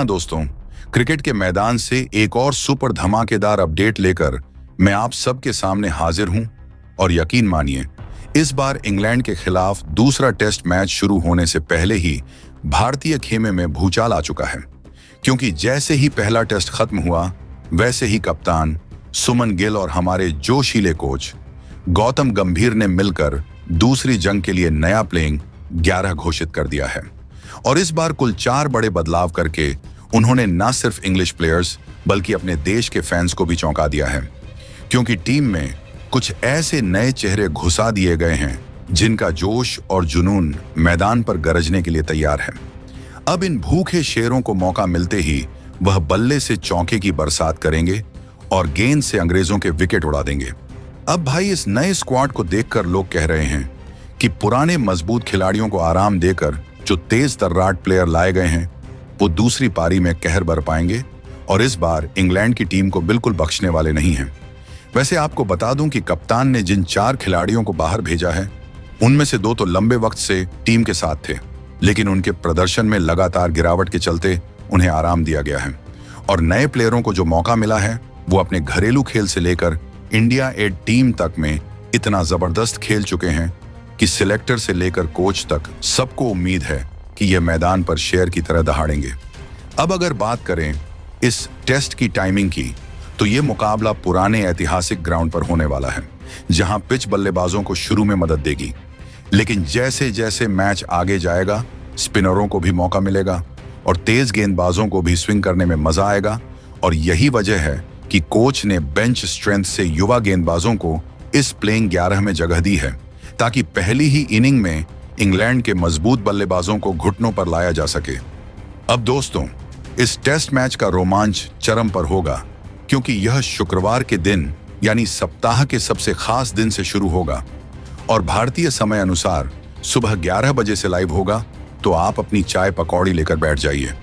हाँ दोस्तों, क्रिकेट के मैदान से एक और सुपर धमाकेदार अपडेट लेकर मैं आप सबके सामने हाजिर हूं और यकीन मानिए, इस बार इंग्लैंड के खिलाफ दूसरा टेस्ट मैच शुरू होने से पहले ही भारतीय खेमे में भूचाल आ चुका है। क्योंकि जैसे ही पहला टेस्ट खत्म हुआ, वैसे ही कप्तान सुमन गिल और हमारे जोशीले कोच गौतम गंभीर ने मिलकर दूसरी जंग के लिए नया प्लेइंग 11 घोषित कर दिया है। और इस बार कुल 4 बड़े बदलाव करके उन्होंने न सिर्फ इंग्लिश प्लेयर्स बल्कि अपने देश के फैंस को भी चौंका दिया है। क्योंकि टीम में कुछ ऐसे नए चेहरे घुसा दिए गए हैं जिनका जोश और जुनून मैदान पर गरजने के लिए तैयार है। अब इन भूखे शेरों को मौका मिलते ही वह बल्ले से चौके की बरसात करेंगे और गेंद से अंग्रेजों के विकेट उड़ा देंगे। अब भाई, इस नए स्क्वाड को देखकर लोग कह रहे हैं कि पुराने मजबूत खिलाड़ियों को आराम देकर जो तेज तर्राट प्लेयर लाए गए हैं वो दूसरी पारी में कहर बर पाएंगे और इस बार इंग्लैंड की टीम को बिल्कुल बख्शने वाले नहीं हैं। वैसे आपको बता दूं कि कप्तान ने जिन 4 खिलाड़ियों को बाहर भेजा है, उनमें से 2 तो लंबे वक्त से टीम के साथ थे, लेकिन उनके प्रदर्शन में लगातार गिरावट के चलते उन्हें आराम दिया गया है। और नए प्लेयरों को जो मौका मिला है वो अपने घरेलू खेल से लेकर इंडिया ए टीम तक में इतना जबरदस्त खेल चुके हैं कि सिलेक्टर से लेकर कोच तक सबको उम्मीद है कि यह मैदान पर शेर की तरह दहाड़ेंगे। अब अगर बात करें इस टेस्ट की टाइमिंग की, तो यह मुकाबला पुराने ऐतिहासिक ग्राउंड पर होने वाला है, जहां पिच बल्लेबाजों को शुरू में मदद देगी, लेकिन जैसे जैसे मैच आगे जाएगा स्पिनरों को भी मौका मिलेगा और तेज गेंदबाजों को भी स्विंग करने में मजा आएगा। और यही वजह है कि कोच ने बेंच स्ट्रेंथ से युवा गेंदबाजों को इस प्लेइंग 11 में जगह दी है, ताकि पहली ही इनिंग में इंग्लैंड के मजबूत बल्लेबाजों को घुटनों पर लाया जा सके। अब दोस्तों, इस टेस्ट मैच का रोमांच चरम पर होगा, क्योंकि यह शुक्रवार के दिन यानी सप्ताह के सबसे खास दिन से शुरू होगा और भारतीय समय अनुसार सुबह 11 बजे से लाइव होगा। तो आप अपनी चाय पकौड़ी लेकर बैठ जाइए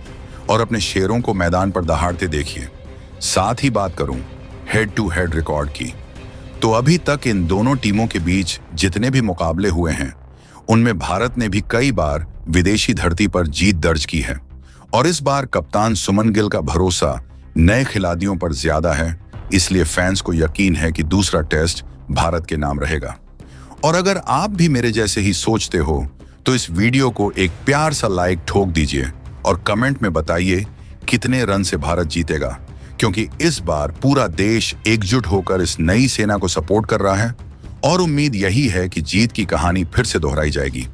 और अपने शेरों को मैदान पर दहाड़ते देखिए। साथ ही बात करूं हेड टू हेड रिकॉर्ड की, तो अभी तक इन दोनों टीमों के बीच जितने भी मुकाबले हुए हैं, उनमें भारत ने भी कई बार विदेशी धरती पर जीत दर्ज की है। और इस बार कप्तान सुमन गिल का भरोसा नए खिलाड़ियों पर ज्यादा है, इसलिए फैंस को यकीन है कि दूसरा टेस्ट भारत के नाम रहेगा। और अगर आप भी मेरे जैसे ही सोचते हो तो इस वीडियो को एक प्यार सा लाइक ठोक दीजिए और कमेंट में बताइए कितने रन से भारत जीतेगा, क्योंकि इस बार पूरा देश एकजुट होकर इस नई सेना को सपोर्ट कर रहा है और उम्मीद यही है कि जीत की कहानी फिर से दोहराई जाएगी।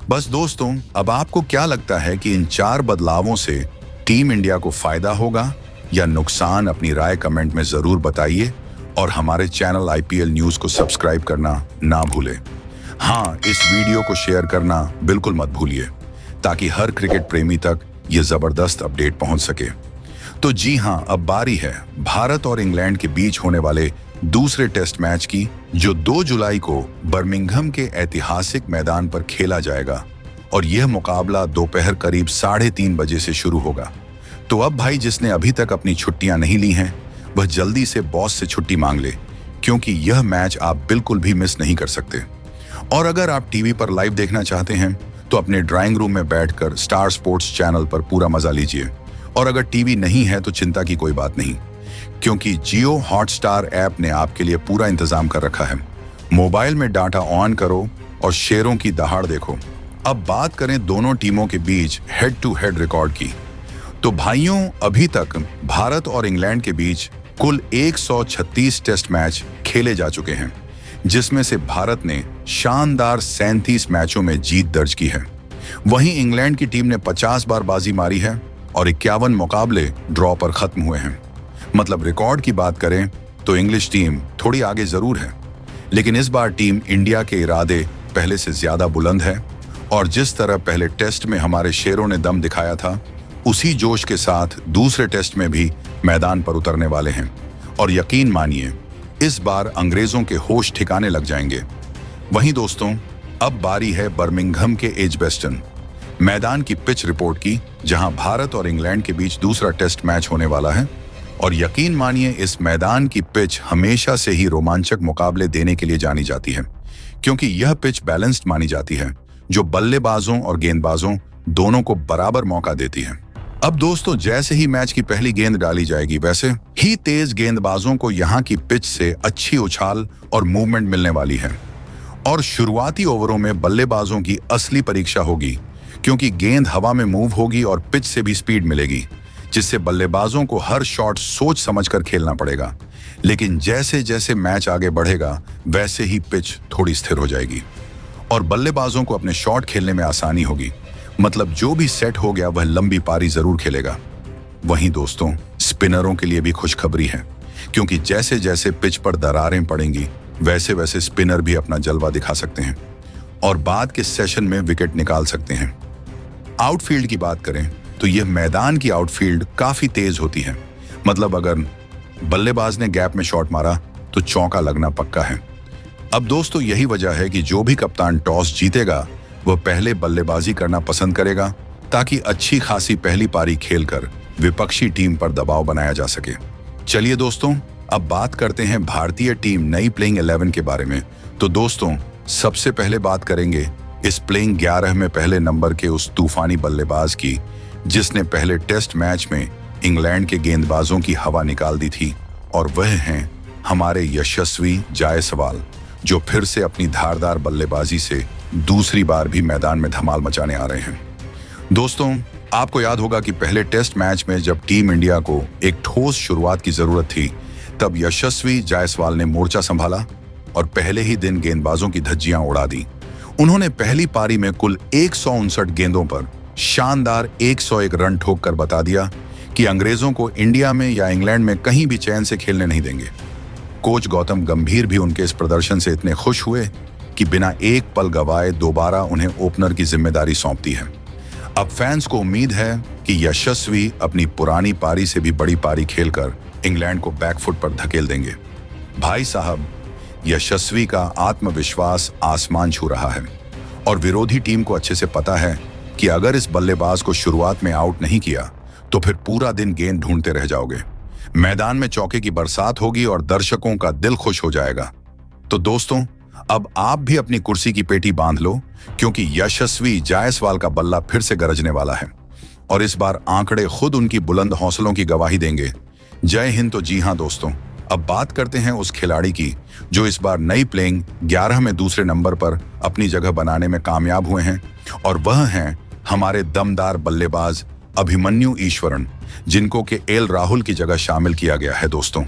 बस दोस्तों, अब आपको क्या लगता है कि इन 4 बदलावों से टीम इंडिया को फायदा होगा या नुकसान? अपनी राय कमेंट में जरूर बताइए और हमारे चैनल IPL न्यूज को सब्सक्राइब करना ना भूलें। हाँ, इस वीडियो को शेयर करना बिल्कुल मत भूलिए, ताकि हर क्रिकेट प्रेमी तक ये जबरदस्त अपडेट पहुंच सके। तो जी हाँ, अब बारी है भारत और इंग्लैंड के बीच होने वाले दूसरे टेस्ट मैच की, जो 2 जुलाई को बर्मिंघम के ऐतिहासिक मैदान पर खेला जाएगा और यह मुकाबला दोपहर करीब 3:30 बजे से शुरू होगा। तो अब भाई, जिसने अभी तक अपनी छुट्टियां नहीं ली हैं, वह जल्दी से बॉस से छुट्टी मांग ले, क्योंकि यह मैच आप बिल्कुल भी मिस नहीं कर सकते। और अगर आप टीवी पर लाइव देखना चाहते हैं तो अपने ड्राइंग रूम में बैठकर स्टार स्पोर्ट्स चैनल पर पूरा मजा लीजिए। और अगर टीवी नहीं है तो चिंता की कोई बात नहीं, क्योंकि जियो हॉटस्टार ऐप ने आपके लिए पूरा इंतजाम कर रखा है। मोबाइल में डाटा ऑन करो और शेरों की दहाड़ देखो। अब बात करें दोनों टीमों के बीच हेड टू हेड रिकॉर्ड की, तो भाइयों, अभी तक भारत और इंग्लैंड के बीच कुल 136 टेस्ट मैच खेले जा चुके हैं, जिसमें से भारत ने शानदार 37 मैचों में जीत दर्ज की है। वहीं इंग्लैंड की टीम ने 50 बार बाजी मारी है और 51 मुकाबले ड्रॉ पर खत्म हुए हैं। मतलब रिकॉर्ड की बात करें तो इंग्लिश टीम थोड़ी आगे जरूर है, लेकिन इस बार टीम इंडिया के इरादे पहले से ज्यादा बुलंद है और जिस तरह पहले टेस्ट में हमारे शेरों ने दम दिखाया था, उसी जोश के साथ दूसरे टेस्ट में भी मैदान पर उतरने वाले हैं। और यकीन मानिए, इस बार अंग्रेजों के होश ठिकाने लग जाएंगे। वहीं दोस्तों, अब बारी है बर्मिंघम के एजबेस्टन मैदान की पिच रिपोर्ट की, जहां भारत और इंग्लैंड के बीच दूसरा टेस्ट मैच होने वाला है। और यकीन मानिए, इस मैदान की पिच हमेशा से ही रोमांचक मुकाबले देने के लिए जानी जाती है, क्योंकि यह पिच बैलेंस्ड मानी जाती है, जो बल्लेबाजों और गेंदबाजों दोनों को बराबर मौका देती है। अब दोस्तों, जैसे ही मैच की पहली गेंद डाली जाएगी, वैसे ही तेज गेंदबाजों को यहाँ की पिच से अच्छी उछाल और मूवमेंट मिलने वाली है। और शुरुआती ओवरों में बल्लेबाजों की असली परीक्षा होगी, क्योंकि गेंद हवा में मूव होगी और पिच से भी स्पीड मिलेगी, जिससे बल्लेबाजों को हर शॉट सोच समझकर खेलना पड़ेगा। लेकिन जैसे जैसे मैच आगे बढ़ेगा, वैसे ही पिच थोड़ी स्थिर हो जाएगी और बल्लेबाजों को अपने शॉट खेलने में आसानी होगी। मतलब जो भी सेट हो गया वह लंबी पारी जरूर खेलेगा। वहीं दोस्तों, स्पिनरों के लिए भी खुशखबरी है, क्योंकि जैसे जैसे पिच पर दरारें पड़ेंगी, वैसे वैसे स्पिनर भी अपना जलवा दिखा सकते हैं और बाद के सेशन में विकेट निकाल सकते हैं। आउटफील्ड की बात करें तो यह मैदान की आउटफील्ड काफी तेज होती है। मतलब अगर बल्लेबाज ने गैप में शॉट मारा तो चौका लगना पक्का है। अब दोस्तों, यही वजह है कि जो भी कप्तान टॉस जीतेगा वह पहले बल्लेबाजी करना पसंद करेगा, ताकि अच्छी खासी पहली पारी खेलकर विपक्षी टीम पर दबाव बनाया जा सके। चलिए दोस्तों, अब बात करते हैं भारतीय टीम नई प्लेइंग 11 के बारे में। तो दोस्तों, सबसे पहले बात करेंगे इस प्लेइंग 11 में पहले नंबर के उस तूफानी बल्लेबाज की, जिसने पहले टेस्ट मैच में इंग्लैंड के गेंदबाजों की हवा निकाल दी थी, और वह हैं हमारे यशस्वी जायसवाल, जो फिर से अपनी धारदार बल्लेबाजी से दूसरी बार भी मैदान में धमाल मचाने आ रहे हैं। दोस्तों, आपको याद होगा कि पहले टेस्ट मैच में जब टीम इंडिया को एक ठोस शुरुआत की जरूरत थी, तब यशस्वी जायसवाल ने मोर्चा संभाला और पहले ही दिन गेंदबाजों की धज्जियां उड़ा दी। उन्होंने पहली पारी में कुल 159 गेंदों पर शानदार 101 रन ठोककर बता दिया कि अंग्रेजों को इंडिया में या इंग्लैंड में कहीं भी चैन से खेलने नहीं देंगे। कोच गौतम गंभीर भी उनके इस प्रदर्शन से इतने खुश हुए कि बिना एक पल गवाए दोबारा उन्हें ओपनर की जिम्मेदारी सौंप दी है। अब फैंस को उम्मीद है कि यशस्वी अपनी पुरानी पारी से भी बड़ी पारी खेलकर इंग्लैंड को बैकफुट पर धकेल देंगे। भाई साहब, यशस्वी का आत्मविश्वास आसमान छू रहा है और विरोधी टीम को अच्छे से पता है कि अगर इस बल्लेबाज को शुरुआत में आउट नहीं किया तो फिर पूरा दिन गेंद ढूंढते रह जाओगे। मैदान में चौके की बरसात होगी और दर्शकों का दिल खुश हो जाएगा। तो दोस्तों, अब आप भी अपनी कुर्सी की पेटी बांध लो, क्योंकि यशस्वी जायसवाल का बल्ला फिर से गरजने वाला है और इस बार आंकड़े खुद उनकी बुलंद हौसलों की गवाही देंगे। जय हिंद। तो जी हां दोस्तों, अब बात करते हैं उस खिलाड़ी की जो इस बार नई प्लेइंग 11 में दूसरे नंबर पर अपनी जगह बनाने में कामयाब हुए हैं, और वह हैं हमारे दमदार बल्लेबाज अभिमन्यु ईश्वरन, जिनको के एल राहुल की जगह शामिल किया गया है। दोस्तों,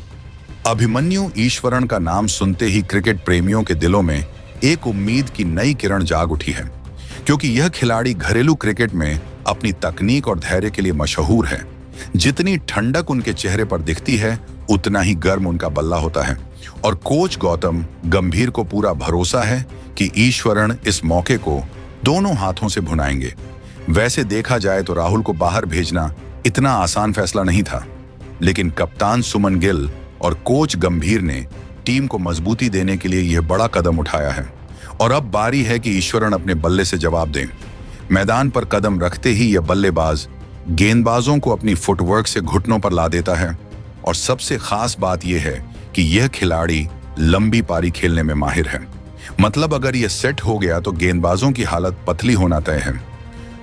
अभिमन्यु ईश्वरन का नाम सुनते ही क्रिकेट प्रेमियों के दिलों में एक उम्मीद की नई किरण जाग उठी है, क्योंकि यह खिलाड़ी घरेलू क्रिकेट में अपनी तकनीक और धैर्य के लिए मशहूर है। जितनी ठंडक उनके चेहरे पर दिखती है, उतना ही गर्म उनका बल्ला होता है, और कोच गौतम गंभीर को पूरा भरोसा है कि ईश्वरन इस मौके को दोनों हाथों से भुनाएंगे। वैसे देखा जाए तो राहुल को बाहर भेजना इतना आसान फैसला नहीं था, लेकिन कप्तान सुमन गिल और कोच गंभीर ने टीम को मजबूती देने के लिए यह बड़ा कदम उठाया है, और अब बारी है कि ईश्वरन अपने बल्ले से जवाब दें। मैदान पर कदम रखते ही यह बल्लेबाज गेंदबाजों को अपनी फुटवर्क से घुटनों पर ला देता है, और सबसे खास बात यह है कि यह खिलाड़ी लंबी पारी खेलने में माहिर है। मतलब अगर यह सेट हो गया तो गेंदबाजों की हालत पतली होना तय है।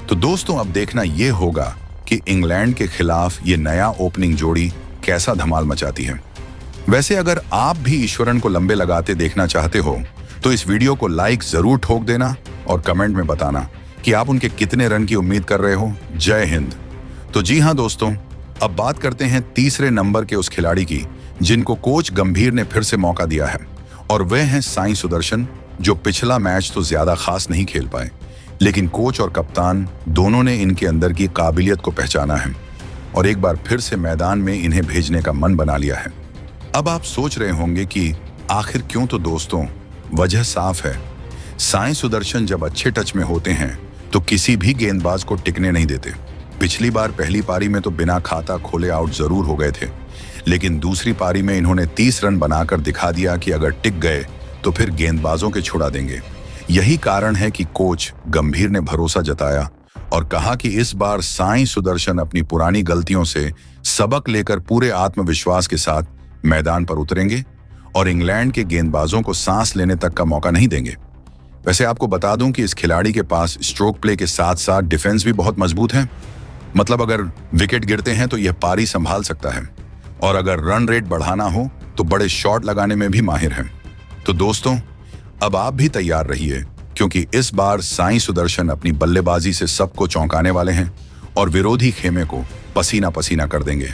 तो दोस्तों, अब देखना यह होगा कि इंग्लैंड के खिलाफ ये नया ओपनिंग जोड़ी कैसा धमाल मचाती है। वैसे अगर आप भी ईश्वरन को लंबे लगाते देखना चाहते हो तो इस वीडियो को लाइक जरूर ठोक देना और कमेंट में बताना कि आप उनके कितने रन की उम्मीद कर रहे हो। जय हिंद। तो जी हां दोस्तों, अब बात करते हैं तीसरे नंबर के उस खिलाड़ी की जिनको कोच गंभीर ने फिर से मौका दिया है, और वह हैं साई सुदर्शन, जो पिछला मैच तो ज्यादा खास नहीं खेल पाए, लेकिन कोच और कप्तान दोनों ने इनके अंदर की काबिलियत को पहचाना है और एक बार फिर से मैदान में इन्हें भेजने का मन बना लिया है। अब आप सोच रहे होंगे कि आखिर क्यों। तो दोस्तों, वजह साफ है। साई सुदर्शन जब अच्छे टच में होते हैं तो किसी भी गेंदबाज को टिकने नहीं देते। पिछली बार पहली पारी में तो बिना खाता खोले आउट जरूर हो गए थे, लेकिन दूसरी पारी में इन्होंने 30 रन बनाकर दिखा दिया कि अगर टिक गए तो फिर गेंदबाजों के छुड़ा देंगे। यही कारण है कि कोच गंभीर ने भरोसा जताया और कहा कि इस बार साई सुदर्शन अपनी पुरानी गलतियों से सबक लेकर पूरे आत्मविश्वास के साथ मैदान पर उतरेंगे और इंग्लैंड के गेंदबाजों को सांस लेने तक का मौका नहीं देंगे। वैसे आपको बता दूं कि इस खिलाड़ी के पास स्ट्रोक प्ले के साथ साथ डिफेंस भी बहुत मजबूत है। मतलब अगर विकेट गिरते हैं तो यह पारी संभाल सकता है, और अगर रन रेट बढ़ाना हो तो बड़े शॉट लगाने में भी माहिर है। तो दोस्तों, अब आप भी तैयार रहिए, क्योंकि इस बार साईं सुदर्शन अपनी बल्लेबाजी से सबको चौंकाने वाले हैं और विरोधी खेमे को पसीना पसीना कर देंगे।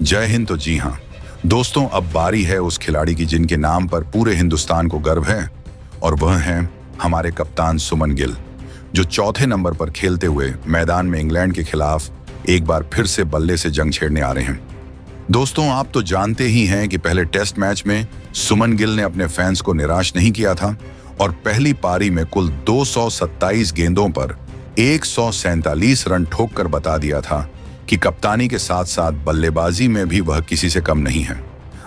जय हिंद। तो जी हाँ दोस्तों, अब बारी है उस खिलाड़ी की जिनके नाम पर पूरे हिंदुस्तान को गर्व है, और वह हैं हमारे कप्तान सुमन गिल, जो चौथे नंबर पर खेलते हुए मैदान में इंग्लैंड के खिलाफ एक बार फिर से बल्ले से जंग छेड़ने आ रहे हैं। दोस्तों, आप तो जानते ही हैं कि पहले टेस्ट मैच में सुमन गिल ने अपने फैंस को निराश नहीं किया था और पहली पारी में कुल 227 गेंदों पर 147 रन ठोककर बता दिया था कि कप्तानी के साथ साथ बल्लेबाजी में भी वह किसी से कम नहीं है।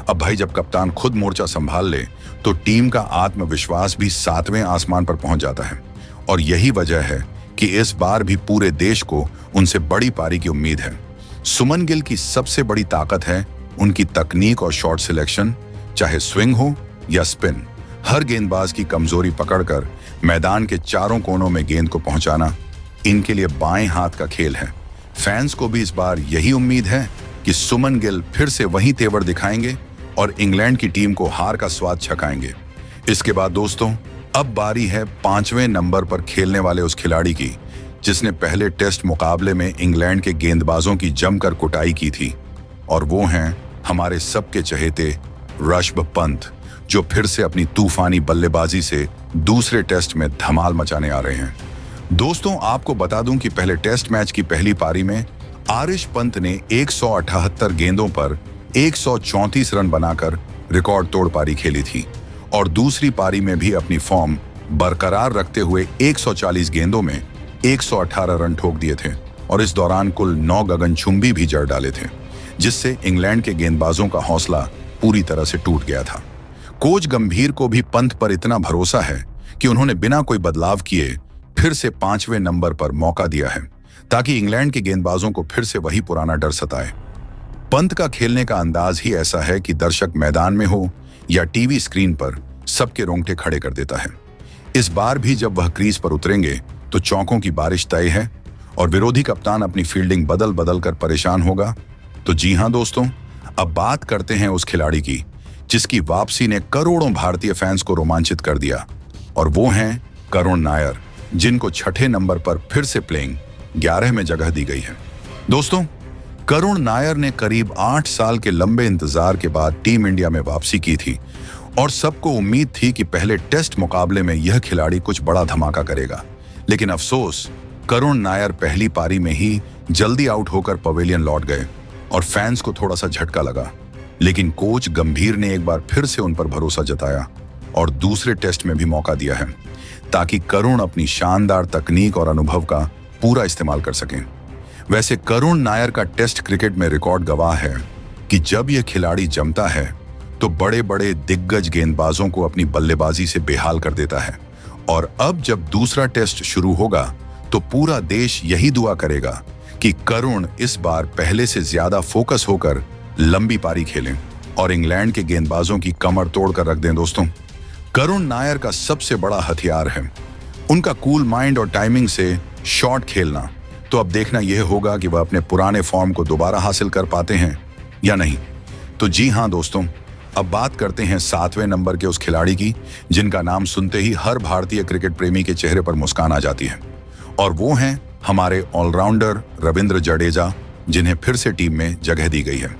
अब भाई, जब कप्तान खुद मोर्चा संभाल ले तो टीम का आत्मविश्वास भी 7वें आसमान पर पहुंच जाता है, और यही वजह है कि इस बार भी पूरे देश को उनसे बड़ी पारी की उम्मीद है। सुमन गिल की सबसे बड़ी ताकत है उनकी तकनीक और शॉट सिलेक्शन, चाहे स्विंग हो या स्पिन। हर गेंदबाज की कमजोरी पकड़कर मैदान के चारों कोनों में गेंद को पहुंचाना इनके लिए बाएं हाथ का खेल है। फैंस को भी इस बार यही उम्मीद है कि सुमन गिल फिर से वही तेवर दिखाएंगे और इंग्लैंड की टीम को हार का स्वाद चखाएंगे। इसके बाद दोस्तों, अब बारी है 5वें नंबर पर खेलने वाले उस खिलाड़ी की जिसने पहले टेस्ट मुकाबले में इंग्लैंड के गेंदबाजों की जमकर कुटाई की थी, और वो हैं हमारे सबके चहेते ऋषभ पंत, जो फिर से अपनी तूफानी बल्लेबाजी से दूसरे टेस्ट में धमाल मचाने आ रहे हैं। दोस्तों, आपको बता दूं कि पहले टेस्ट मैच की पहली पारी में आरिश पंत ने 178 गेंदों पर 134 रन बनाकर रिकॉर्ड तोड़ पारी खेली थी, और दूसरी पारी में भी अपनी फॉर्म बरकरार रखते हुए 140 गेंदों में 118 रन ठोक दिए थे, और इस दौरान कुल 9 गगनचुंबी भी जड़ डाले थे, जिससे इंग्लैंड के गेंदबाजों का हौसला पूरी तरह से टूट गया था। कोच गंभीर को भी पंत पर इतना भरोसा है कि उन्होंने बिना कोई बदलाव किए फिर से 5वें नंबर पर मौका दिया है, ताकि इंग्लैंड के गेंदबाजों को फिर से वही पुराना डर सताए। पंत का खेलने का अंदाज ही ऐसा है कि दर्शक मैदान में हो या टीवी स्क्रीन पर सबके रोंगटे खड़े कर देता है। इस बार भी जब वह क्रीज पर उतरेंगे तो चौकों की बारिश तय है, और विरोधी कप्तान अपनी फील्डिंग बदल बदल कर परेशान होगा। तो जी हां दोस्तों, अब बात करते हैं उस खिलाड़ी की जिसकी वापसी ने करोड़ों भारतीय फैंस को रोमांचित कर दिया, और वो हैं करुण नायर, जिनको 6ठे नंबर पर फिर से प्लेइंग 11 में जगह दी गई है। दोस्तों, करुण नायर ने करीब 8 साल के लंबे इंतजार के बाद टीम इंडिया में वापसी की थी, और सबको उम्मीद थी कि पहले टेस्ट मुकाबले में यह खिलाड़ी कुछ बड़ा धमाका करेगा। लेकिन अफसोस, करुण नायर पहली पारी में ही जल्दी आउट होकर पवेलियन लौट गए, और फैंस को थोड़ा सा झटका लगा। लेकिन कोच गंभीर ने एक बार फिर से उन पर भरोसा जताया और दूसरे टेस्ट में भी मौका दिया है, ताकि करुण अपनी शानदार तकनीक और अनुभव का पूरा इस्तेमाल कर सकें। वैसे करुण नायर का टेस्ट क्रिकेट में रिकॉर्ड गवाह है कि जब यह खिलाड़ी जमता है तो बड़े बड़े दिग्गज गेंदबाजों को अपनी बल्लेबाजी से बेहाल कर देता है, और अब जब दूसरा टेस्ट शुरू होगा तो पूरा देश यही दुआ करेगा कि करुण इस बार पहले से ज्यादा फोकस होकर लंबी पारी खेलें और इंग्लैंड के गेंदबाजों की कमर तोड़कर रख दें। दोस्तों, करुण नायर का सबसे बड़ा हथियार है उनका कूल माइंड और टाइमिंग से शॉट खेलना। तो अब देखना यह होगा कि वह अपने पुराने फॉर्म को दोबारा हासिल कर पाते हैं या नहीं। तो जी हां दोस्तों, अब बात करते हैं 7वें नंबर के उस खिलाड़ी की जिनका नाम सुनते ही हर भारतीय क्रिकेट प्रेमी के चेहरे पर मुस्कान आ जाती है, और वो हैं हमारे ऑलराउंडर रविंद्र जडेजा, जिन्हें फिर से टीम में जगह दी गई है।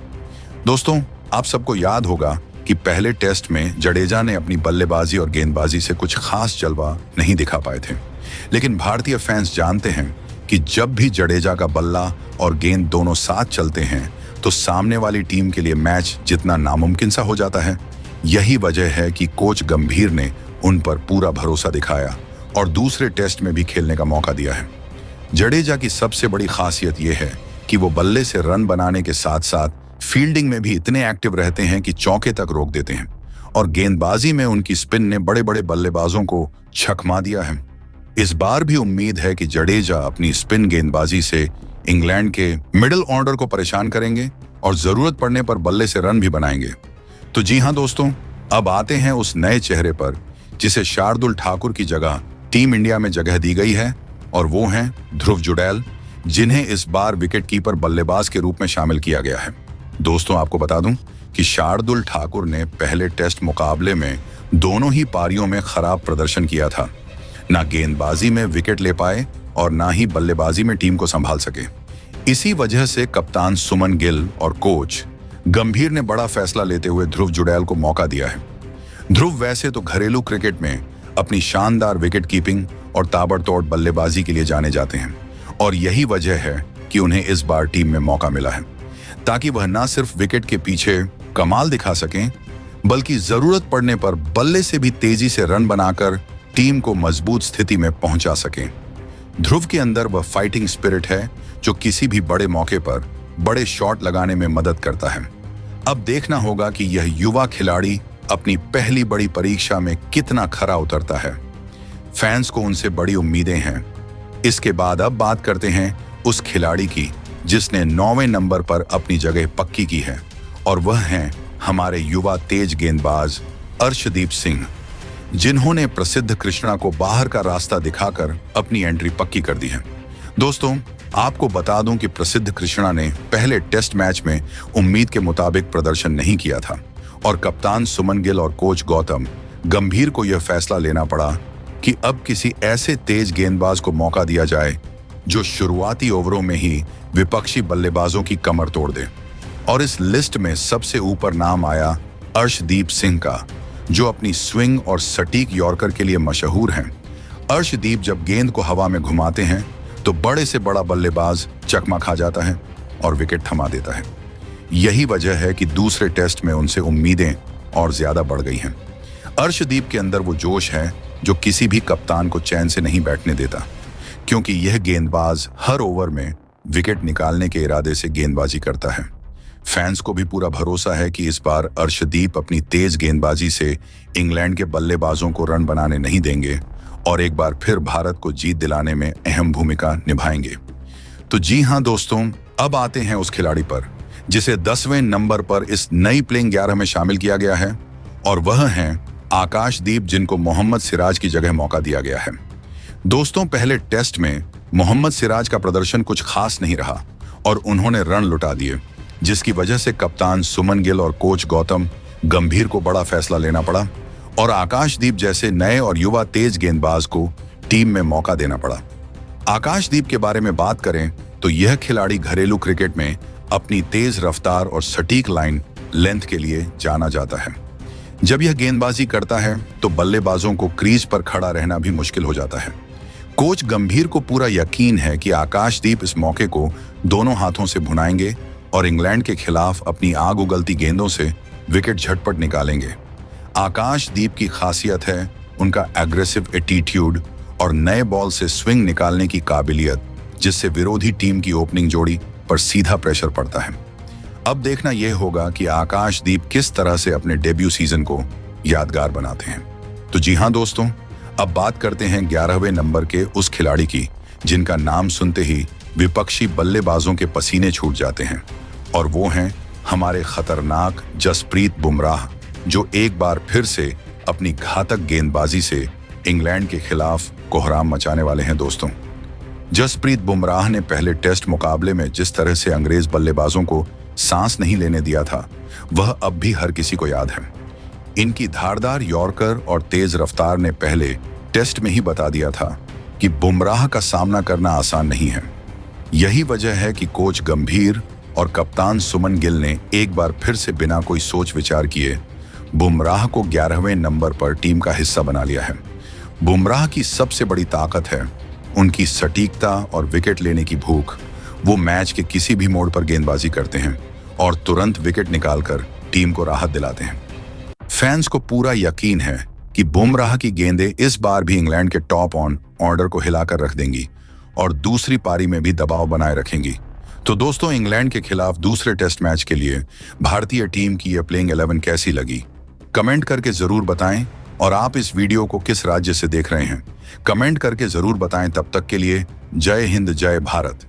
दोस्तों, आप सबको याद होगा कि पहले टेस्ट में जडेजा ने अपनी बल्लेबाजी और गेंदबाजी से कुछ खास जलवा नहीं दिखा पाए थे, लेकिन भारतीय फैंस जानते हैं कि जब भी जडेजा का बल्ला और गेंद दोनों साथ चलते हैं तो सामने वाली टीम के लिए मैच जितना नामुमकिन सा हो जाता है। यही वजह है कि कोच गंभीर ने उन पर पूरा भरोसा दिखाया और दूसरे टेस्ट में भी खेलने का मौका दिया है। जडेजा की सबसे बड़ी खासियत यह है कि वो बल्ले से रन बनाने के साथ साथ फील्डिंग में भी इतने एक्टिव रहते हैं कि चौके तक रोक देते हैं, और गेंदबाजी में उनकी स्पिन ने बड़े बड़े बल्लेबाजों को छकमा दिया है। इस बार भी उम्मीद है कि जडेजा अपनी स्पिन गेंदबाजी से इंग्लैंड के मिडिल ऑर्डर को परेशान करेंगे और जरूरत पड़ने पर बल्ले से रन भी बनाएंगे। तो जी हां दोस्तों, अब आते हैं उस नए चेहरे पर जिसे शार्दुल ठाकुर की जगह टीम इंडिया में जगह दी गई है, और वो हैं ध्रुव जुरैल, जिन्हें इस बार विकेटकीपर बल्लेबाज के रूप में शामिल किया गया है। दोस्तों, आपको बता दूं कि शार्दुल ठाकुर ने पहले टेस्ट मुकाबले में दोनों ही पारियों में खराब प्रदर्शन किया था। ना गेंदबाजी में विकेट ले पाए और ना ही बल्लेबाजी में टीम को संभाल सके। इसी वजह से कप्तान सुमन गिल और कोच गंभीर ने बड़ा फैसला लेते हुए ध्रुव जुड़ैल को मौका दिया है। ध्रुव वैसे तो घरेलू क्रिकेट में अपनी शानदार विकेट कीपिंग और ताबड़तोड़ बल्लेबाजी के लिए जाने जाते हैं और यही वजह है कि उन्हें इस बार टीम में मौका मिला है, ताकि वह न सिर्फ विकेट के पीछे कमाल दिखा सकें, बल्कि जरूरत पड़ने पर बल्ले से भी तेजी से रन बनाकर टीम को मजबूत स्थिति में पहुंचा सकें। ध्रुव के अंदर वह फाइटिंग स्पिरिट है जो किसी भी बड़े मौके पर बड़े शॉट लगाने में मदद करता है। अब देखना होगा कि यह युवा खिलाड़ी अपनी पहली बड़ी परीक्षा में कितना खरा उतरता है। फैंस को उनसे बड़ी उम्मीदें हैं। इसके बाद अब बात करते हैं उस खिलाड़ी की जिसने 9वें नंबर पर अपनी जगह पक्की की है, और वह हैं हमारे युवा तेज गेंदबाज अर्शदीप सिंह, जिन्होंने प्रसिद्ध कृष्णा को बाहर का रास्ता दिखाकर अपनी एंट्री पक्की कर दी है। दोस्तों, आपको बता दूं कि प्रसिद्ध कृष्णा ने पहले टेस्ट मैच में उम्मीद के मुताबिक प्रदर्शन नहीं किया था और कप्तान सुमन गिल और कोच गौतम गंभीर को यह फैसला लेना पड़ा कि अब किसी ऐसे तेज गेंदबाज को मौका दिया जाए जो शुरुआती ओवरों में ही विपक्षी बल्लेबाजों की कमर तोड़ दे। और इस लिस्ट में सबसे ऊपर नाम आया अर्शदीप सिंह का, जो अपनी स्विंग और सटीक यॉर्कर के लिए मशहूर हैं। अर्शदीप जब गेंद को हवा में घुमाते हैं तो बड़े से बड़ा बल्लेबाज चकमा खा जाता है और विकेट थमा देता है। यही वजह है कि दूसरे टेस्ट में उनसे उम्मीदें और ज्यादा बढ़ गई हैं। अर्शदीप के अंदर वो जोश है जो किसी भी कप्तान को चैन से नहीं बैठने देता, क्योंकि यह गेंदबाज हर ओवर में विकेट निकालने के इरादे से गेंदबाजी करता है। फैंस को भी पूरा भरोसा है कि इस बार अर्शदीप अपनी तेज गेंदबाजी से इंग्लैंड के बल्लेबाजों को रन बनाने नहीं देंगे और एक बार फिर भारत को जीत दिलाने में अहम भूमिका निभाएंगे। तो जी हां दोस्तों, अब आते हैं उस खिलाड़ी पर जिसे 10वें नंबर पर इस नई प्लेइंग 11 में शामिल किया गया है, और वह हैं आकाशदीप, जिनको मोहम्मद सिराज की जगह मौका दिया गया है। दोस्तों, पहले टेस्ट में मोहम्मद सिराज का प्रदर्शन कुछ खास नहीं रहा और उन्होंने रन लुटा दिए, जिसकी वजह से कप्तान सुमन गिल और कोच गौतम गंभीर को बड़ा फैसला लेना पड़ा और आकाशदीप जैसे नए और युवा तेज गेंदबाज को टीम में मौका देना पड़ा। आकाशदीप के बारे में बात करें तो यह खिलाड़ी घरेलू क्रिकेट में अपनी तेज रफ्तार और सटीक लाइन लेंथ के लिए जाना जाता है। जब यह गेंदबाजी करता है तो बल्लेबाजों को क्रीज पर खड़ा रहना भी मुश्किल हो जाता है। कोच गंभीर को पूरा यकीन है कि आकाशदीप इस मौके को दोनों हाथों से भुनाएंगे और इंग्लैंड के खिलाफ अपनी आग उगलती गेंदों से विकेट झटपट निकालेंगे। आकाशदीप की खासियत है उनका एग्रेसिव एटीट्यूड और नए बॉल से स्विंग निकालने की काबिलियत, जिससे विरोधी टीम की ओपनिंग जोड़ी पर सीधा प्रेशर पड़ता है। अब देखना यह होगा कि आकाशदीप किस तरह से अपने डेब्यू सीजन को यादगार बनाते हैं। तो जी हां दोस्तों, अब बात करते हैं 11वें नंबर के उस खिलाड़ी की जिनका नाम सुनते ही विपक्षी बल्लेबाजों के पसीने छूट जाते हैं, और वो हैं हमारे खतरनाक जसप्रीत बुमराह, जो एक बार फिर से अपनी घातक गेंदबाजी से इंग्लैंड के खिलाफ कोहराम मचाने वाले हैं। दोस्तों, जसप्रीत बुमराह ने पहले टेस्ट मुकाबले में जिस तरह से अंग्रेज बल्लेबाजों को सांस नहीं लेने दिया था, वह अब भी हर किसी को याद है। इनकी धारदार यॉर्कर और तेज रफ्तार ने पहले टेस्ट में ही बता दिया था कि बुमराह का सामना करना आसान नहीं है। यही वजह है कि कोच गंभीर और कप्तान सुमन गिल ने एक बार फिर से बिना कोई सोच विचार किए बुमराह को 11वें नंबर पर टीम का हिस्सा बना लिया है। बुमराह की सबसे बड़ी ताकत है उनकी सटीकता और विकेट लेने की भूख। वो मैच के किसी भी मोड़ पर गेंदबाजी करते हैं और तुरंत विकेट निकालकर टीम को राहत दिलाते हैं। फैंस को पूरा यकीन है कि बुमराह की गेंदें इस बार भी इंग्लैंड के टॉप ऑर्डर को हिलाकर रख देंगी और दूसरी पारी में भी दबाव बनाए रखेंगी। तो दोस्तों, इंग्लैंड के खिलाफ दूसरे टेस्ट मैच के लिए भारतीय टीम की यह प्लेइंग 11 कैसी लगी, कमेंट करके जरूर बताएं। और आप इस वीडियो को किस राज्य से देख रहे हैं, कमेंट करके जरूर बताएं। तब तक के लिए जय हिंद, जय भारत।